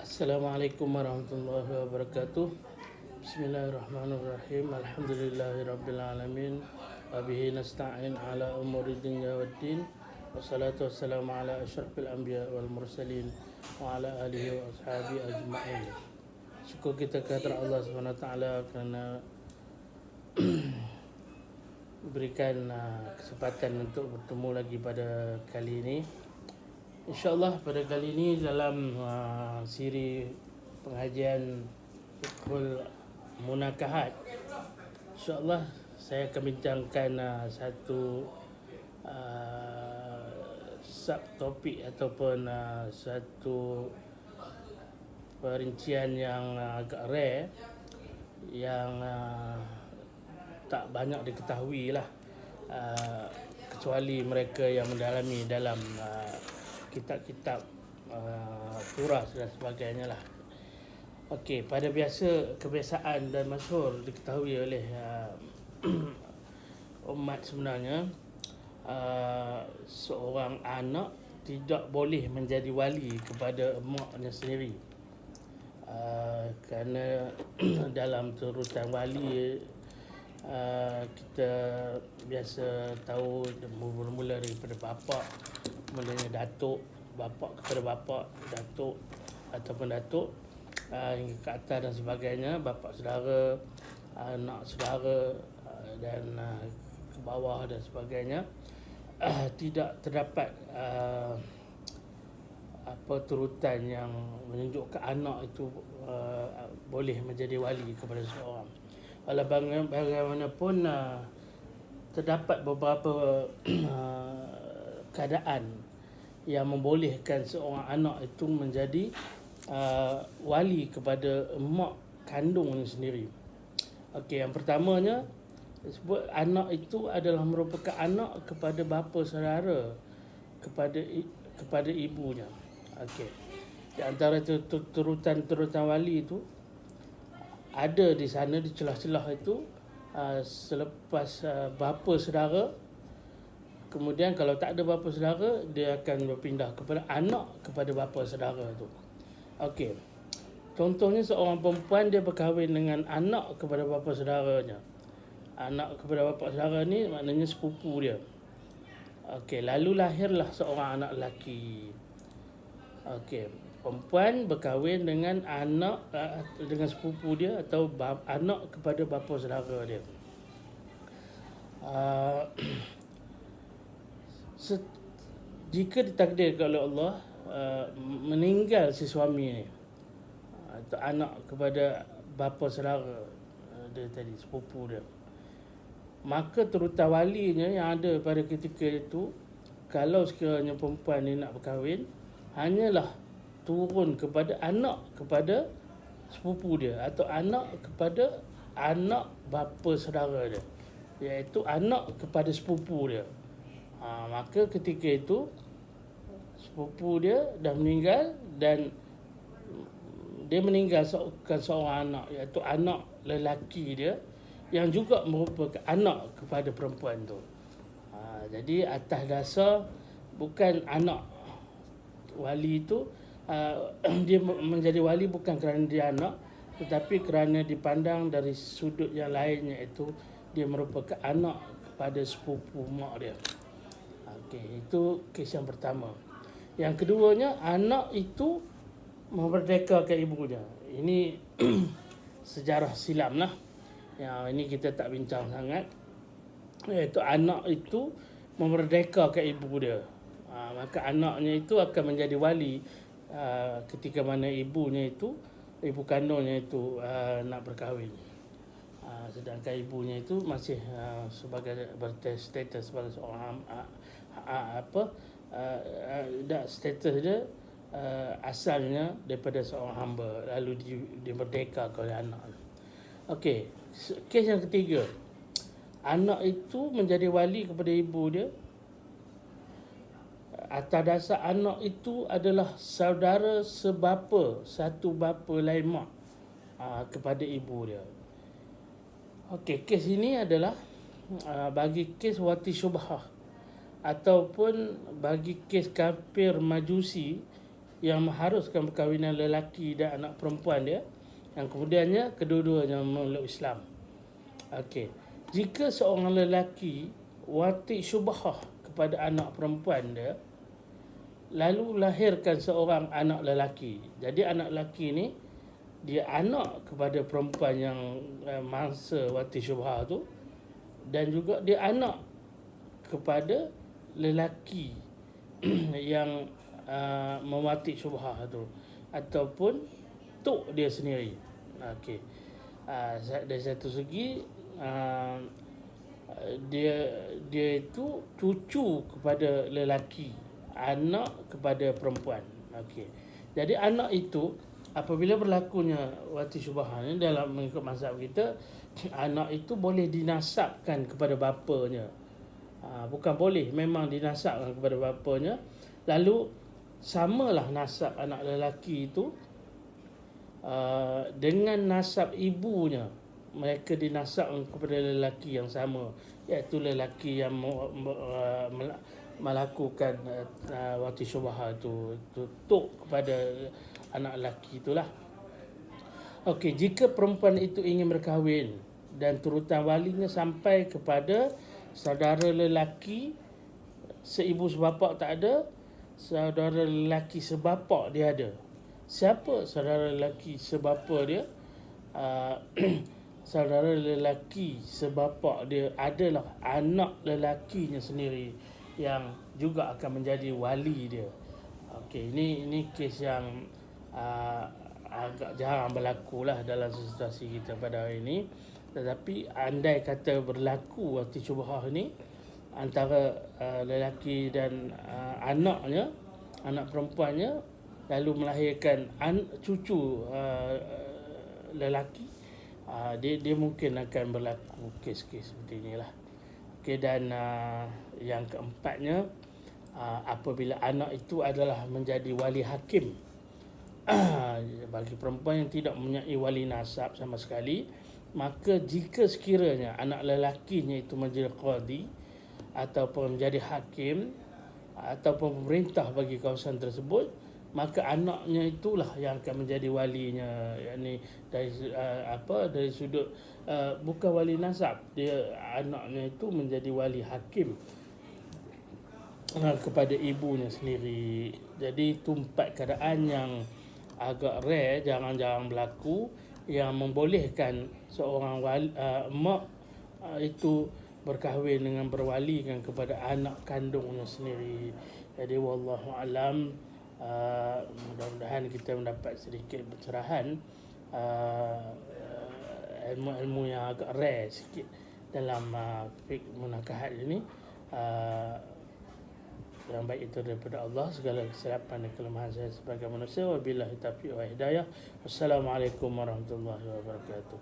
Assalamualaikum warahmatullahi wabarakatuh. Bismillahirrahmanirrahim. Alhamdulillahirrabbilalamin. Wabihi nasta'in ala umuri dunya waddin. Wassalatu wassalamu ala asyrafil anbiya wal mursalin wa ala alihi wa ashabi ajma'in. Syukur kita kepada Allah SWT kerana berikan kesempatan untuk bertemu lagi pada kali ini. InsyaAllah pada kali ini dalam siri pengajian Fiqhul Munakahat, InsyaAllah saya akan bincangkan satu subtopik ataupun satu perincian yang agak rare, yang tak banyak diketahui lah, kecuali mereka yang mendalami dalam kitab-kitab turas dan sebagainya lah. Okey, pada kebiasaan dan masyhur diketahui oleh umat sebenarnya, seorang anak tidak boleh menjadi wali kepada emaknya sendiri, kerana dalam turutan wali kita biasa tahu bermula daripada bapa, kemudiannya datuk, bapa kepada bapa, datuk ataupun datuk, hingga ke atas dan sebagainya, bapa saudara, anak saudara, dan ke bawah dan sebagainya. Tidak terdapat turutan yang menunjukkan anak itu boleh menjadi wali kepada seseorang. Walau bagaimanapun terdapat beberapa keadaan yang membolehkan seorang anak itu menjadi wali kepada emak kandungnya sendiri. Okey, yang pertamanya sebut anak itu adalah merupakan anak kepada bapa saudara kepada ibunya. Okey. Di antara turutan wali itu ada di sana, di celah-celah itu, selepas bapa saudara, kemudian kalau tak ada bapa saudara, dia akan berpindah kepada anak kepada bapa saudara tu. Okey. Contohnya seorang perempuan dia berkahwin dengan anak kepada bapa saudaranya. Anak kepada bapa saudara ni maknanya sepupu dia. Okey, lalu lahirlah seorang anak lelaki. Okey, perempuan berkahwin dengan anak dengan sepupu dia atau anak kepada bapa saudara dia. Jika ditakdirkan oleh Allah meninggal si suami ni, atau anak kepada bapa saudara dia tadi, sepupu dia, maka turutan walinya yang ada pada ketika itu, kalau sekiranya perempuan ni nak berkahwin, hanyalah turun kepada anak kepada sepupu dia atau anak kepada anak bapa saudara dia, iaitu anak kepada sepupu dia. Maka ketika itu sepupu dia dah meninggal dan dia meninggalkan seorang anak, iaitu anak lelaki dia yang juga merupakan anak kepada perempuan tu. Jadi atas dasar bukan anak wali itu, dia menjadi wali bukan kerana dia anak, tetapi kerana dipandang dari sudut yang lain, iaitu dia merupakan anak kepada sepupu mak dia. Okey, itu kes yang pertama. Yang keduanya, anak itu memerdekakan ibunya. Ini sejarah silam lah. Yang ini kita tak bincang sangat. Iaitu anak itu memerdekakan ibu dia. Maka anaknya itu akan menjadi wali ketika mana ibu kandungnya itu nak berkahwin. Sedangkan ibunya itu masih sebagai berstatus sebagai seorang status dia asalnya daripada seorang hamba, lalu dimerdekakan oleh anak. Okey, kes yang ketiga, anak itu menjadi wali kepada ibu dia atas dasar anak itu adalah saudara sebapa, satu bapa lain mak, kepada ibu dia. Okey, kes ini adalah bagi kes wati syubhah ataupun bagi kes kafir majusi yang mengharuskan perkahwinan lelaki dan anak perempuan dia, yang kemudiannya kedua-duanya memeluk Islam. Okey. Jika seorang lelaki wati syubhah kepada anak perempuan dia, lalu lahirkan seorang anak lelaki. Jadi anak lelaki ni dia anak kepada perempuan yang mangsa wati syubhah tu, dan juga dia anak kepada lelaki yang memati syubhah tu, ataupun tok dia sendiri. Okey. Dari satu segi dia itu cucu kepada lelaki, anak kepada perempuan. Okey. Jadi anak itu apabila berlakunya wati syubhah ni dalam mengikut mazhab kita, anak itu boleh dinasabkan kepada bapanya. Bukan boleh, memang dinasabkan kepada bapanya. Lalu samalah nasab anak lelaki itu dengan nasab ibunya. Mereka dinasabkan kepada lelaki yang sama, iaitu lelaki yang melakukan wati syubhah itu tutup kepada anak lelaki itulah. Okey, jika perempuan itu ingin berkahwin dan turutan walinya sampai kepada saudara lelaki seibu sebapak tak ada, saudara lelaki sebapak dia ada. Siapa saudara lelaki sebapa dia? Saudara lelaki sebapak dia adalah anak lelakinya sendiri yang juga akan menjadi wali dia. Okey, ini kes yang agak jarang berlaku lah dalam situasi kita pada hari ini. Tetapi andai kata berlaku wati syubhah ni antara lelaki dan anaknya, anak perempuannya, lalu melahirkan cucu lelaki, dia mungkin akan berlaku kes-kes seperti inilah. Okey, dan yang keempatnya, apabila anak itu adalah menjadi wali hakim. Bagi perempuan yang tidak mempunyai wali nasab sama sekali, maka jika sekiranya anak lelakinya itu menjadi qadi ataupun menjadi hakim ataupun pemerintah bagi kawasan tersebut, maka anaknya itulah yang akan menjadi walinya. Yakni dari sudut bukan wali nasab, dia anaknya itu menjadi wali hakim kepada ibunya sendiri. Jadi itu empat keadaan yang agak rare, jarang-jarang berlaku, yang membolehkan seorang mak itu berkahwin dengan berwalikan kepada anak kandungnya sendiri. Jadi wallahu alam, mudah-mudahan kita mendapat sedikit pencerahan, ilmu-ilmu yang agak rare sikit dalam fiqh munakahat ini. Yang baik itu daripada Allah, segala kesilapan dan kelemahan saya sebagai manusia. Wabillahi taufiq wa hidayah. Wassalamualaikum warahmatullahi wabarakatuh.